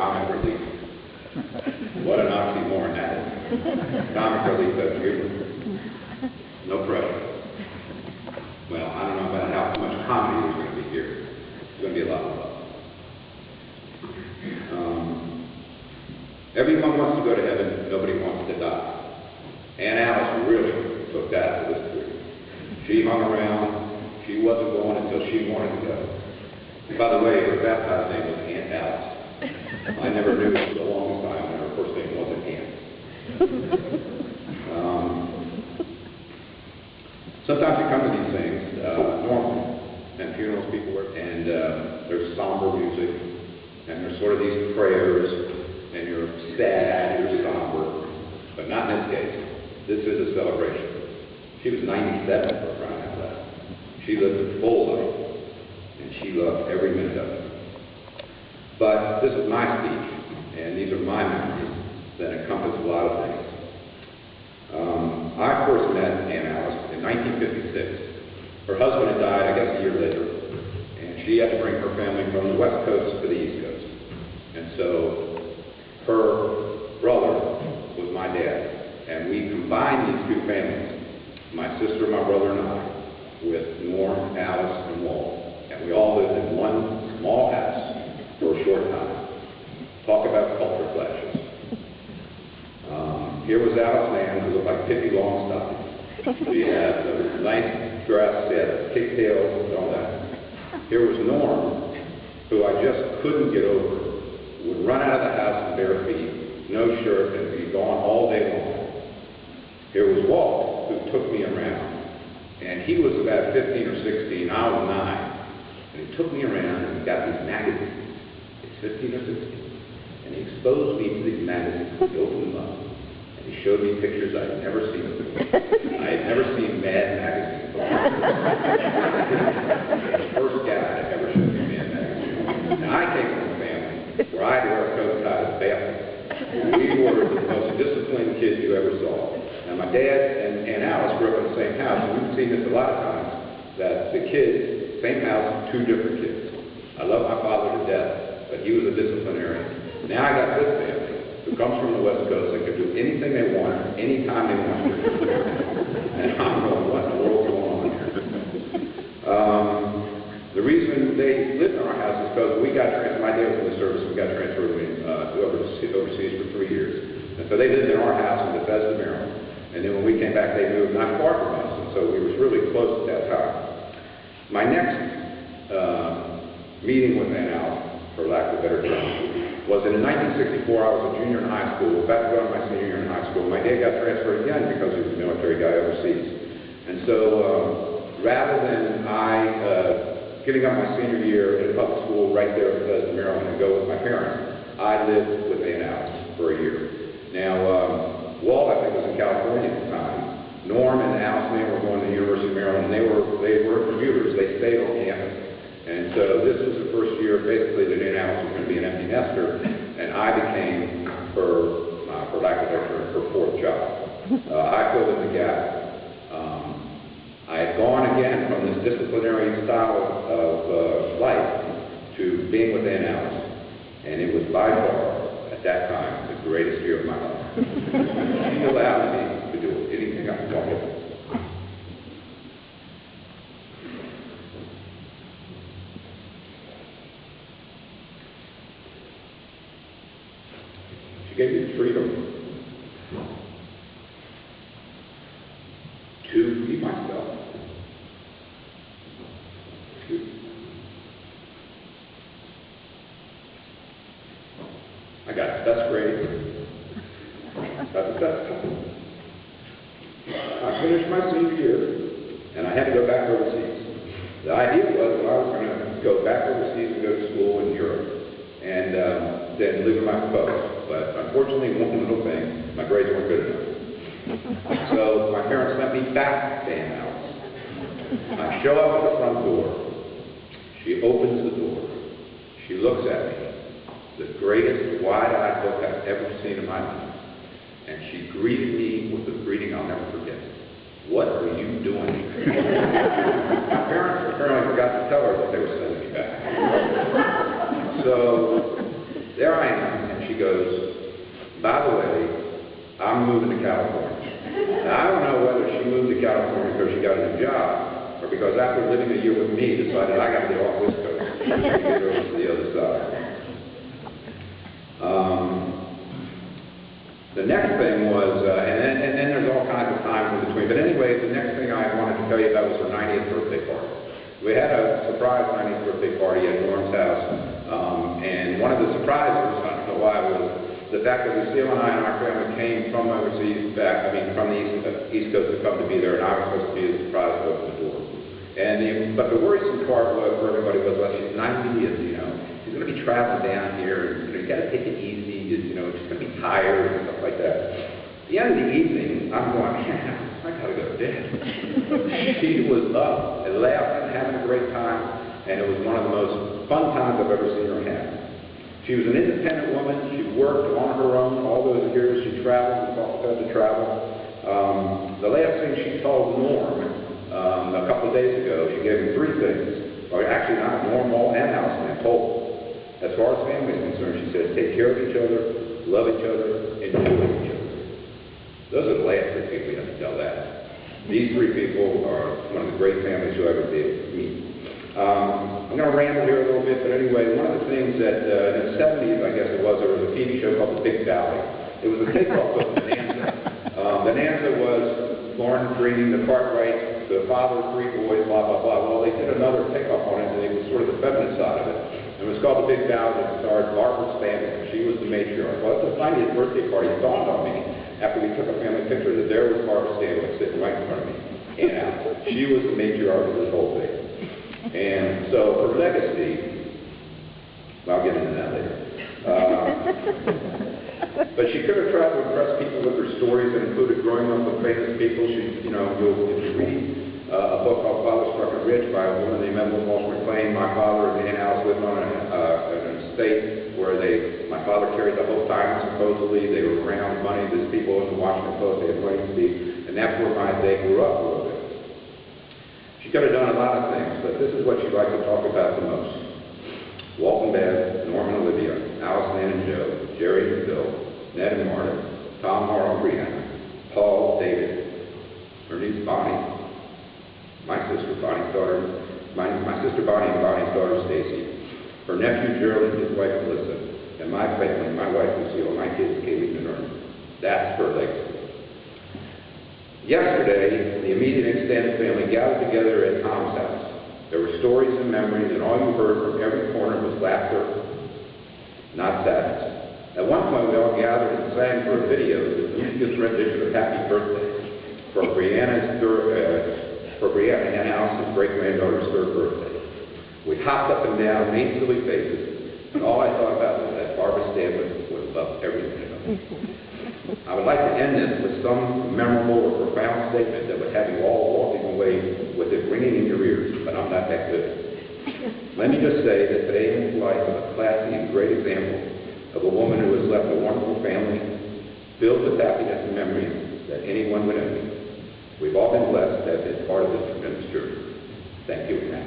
comic relief. What an oxymoron that is. Comic relief as humor. No pressure. Well, I don't know about how much comedy there's going to be here. There's going to be a lot of love. Everyone wants to go to heaven, nobody wants to die. Aunt Alice really took that to this degree. She hung around. She wasn't going until she wanted to go. By the way, her baptized name was Aunt Alice. I never knew for the longest time that her first name wasn't Aunt. Sometimes you come to these things, normally, and funerals people work, and there's somber music, and there's sort of these prayers, and you're sad, you're somber, but not in this case. This is a celebration. She was 97 for crying out loud. She lived a full life, and she loved every minute of it. But this is my speech, and these are my memories that encompass a lot of things. I first met Aunt Alice in 1956. Her husband had died, I guess, a year later, and she had to bring her family from the West Coast to the East Coast. And so her brother was my dad, and we combined these two families, my sister, my brother, and I, with Norm, Alice, and Walt. And we all lived in one small house for a short time. Talk about culture clashes. Here was Alice Mann, who looked like Pippi Longstocking. She had a nice dress, she had pigtails and all that. Here was Norm, who I just couldn't get over. Would run out of the house in bare feet, no shirt, and be gone all day long. Here was Walt, who took me around. And he was about 15 or 16, I was 9. And he took me around and he got these magazines. He's 15 or 16. And he exposed me to these magazines. He opened them up. And he showed me pictures I had never seen before. I had never seen Mad magazine before. The first guy that ever showed me Mad magazine. Now I came from a family where I had to wear a coat tie to bathroom. We were the most disciplined kids you ever saw. And my dad and Alice grew up in the same house, and we've seen this a lot of times, that the kids, same house, two different kids. I love my father to death, but he was a disciplinarian. Now I got this family, who comes from the West Coast, that can do anything they want, anytime they want to. And I'm going, what in the world's going on here? The reason they lived in our house is because we got transferred, my dad was in the service, we got transferred overseas for 3 years. And so they lived in our house in Bethesda, Maryland. And then when we came back, they moved not far from us. And so we was really close at that time. My next meeting with Aunt Alice, for lack of a better term, was in 1964. I was a junior in high school, about to go to my senior year in high school. My dad got transferred again because he was a military guy overseas. And so rather than getting up my senior year in a public school right there in Bethesda, Maryland, and go with my parents, I lived with Aunt Alice for a year. Now, Walt, I think, was in California at the time. Norm and Alice Mann were going to the University of Maryland, and they were commuters. They stayed on campus. And so this was the first year, basically, that Aunt Alice was going to be an empty nester, and I became her, for lack of a better term, her fourth child. I filled in the gap. I had gone again from this disciplinary style of life to being with Aunt Alice, and it was by far, at that time, the greatest year of my life. She allowed me to do anything I wanted. She gave me the freedom to be myself. I got the best grade. Got the best time. I finished my senior year, and I had to go back overseas. The idea was that I was going to go back overseas and go to school in Europe, and then live with my folks. But unfortunately, one little thing, my grades weren't good enough. So my parents sent me back to Aunt Alice. I show up at the front door. She opens the door. She looks at me. The greatest wide-eyed look I've ever seen in my life. And she greeted me with a greeting I'll never forget. What are you doing here? My parents apparently forgot to tell her that they were sending me back. So there I am. moving to California. Now, I don't know whether she moved to California because she got a new job, or because after living a year with me, decided I got to get off West Coast and get over to the other side. The next thing was, and then there's all kinds of times in between, but anyway, the next thing I wanted to tell you about was her 90th birthday party. We had a surprise 90th birthday party at Norm's house, and one of the surprises, I don't know why, was the fact that Lucille and I and our family came from overseas back, from the East Coast to come to be there, and I was supposed to be a surprise to open the door. But the worrisome part was for everybody was, well, she's 90 years, she's going to be traveling down here, and you got to take it easy, she's going to be tired and stuff like that. At the end of the evening, I'm going, man, I got to go to bed. She was up and laughing, having a great time, and it was one of the most fun times I've ever seen her have. She was an independent woman. She worked on her own all those years. She traveled, taught her to travel. The last thing she told Norm a couple of days ago, she gave him 3 things. Or actually not Norm, Walt, and Allison. I told them. As far as family is concerned, she says, take care of each other, love each other, enjoy each other. Those are the last 3 people you have to tell that. These 3 people are one of the great families you'll ever meet. I'm going to ramble here a little bit, but anyway, one of the things that in the 70s, I guess it was, there was a TV show called The Big Valley. It was a takeoff of Bonanza. Bonanza was Lauren bringing the Cartwright, the father, 3 boys, blah, blah, blah. Well, they did another takeoff on it, and it was sort of the feminine side of it. It was called The Big Valley. It starred Barbara Stanwyck. She was the matriarch. Well, at the 90th birthday party, it dawned on me, after we took a family picture, that there was Barbara Stanwyck sitting right in front of me. And she was the matriarch of this whole thing. And so her legacy, I'll get into that later. But she could have tried to impress people with her stories that included growing up with famous people. If you read a book called Father Struck a Ridge by a woman named Evelyn Walsh McLean, my father and Aunt Alice lived on an estate where my father carried the whole time, supposedly. They were around money. There's people in the Washington Post, they had money to speak. And that's where they grew up a little bit. She could have done a lot of things, but this is what she'd like to talk about the most. Walt and Bev, Norm and Olivia, Alice, Nan and Joe, Jerry and Bill, Ned and Martin, Tom, Harl, and Brianna, Paul, David, Ernie's Bonnie, my sister Bonnie's daughter, my sister Bonnie and Bonnie's daughter Stacy, her nephew Gerald and his wife Melissa, and my family, my wife Lucille, my kids Kaylee and Ernie. That's her legacy. Yesterday, the immediate extended family gathered together at Tom's house. There were stories and memories, and all you heard from every corner was laughter, not sadness. At one point, we all gathered and sang for a video, the musical rendition of Happy Birthday for Brianna and Alice's great-granddaughter's 3rd birthday. We hopped up and down, made silly faces, and all I thought about was that Barbara Stanwyck would love every minute of it. I would like to end this with some memorable or profound statement that would have you all walking away with it ringing in your ears, but I'm not that good. Let me just say that today in his life is a classy and great example of a woman who has left a wonderful family filled with happiness and memories that anyone would envy. We've all been blessed to have been part of this tremendous journey. Thank you now.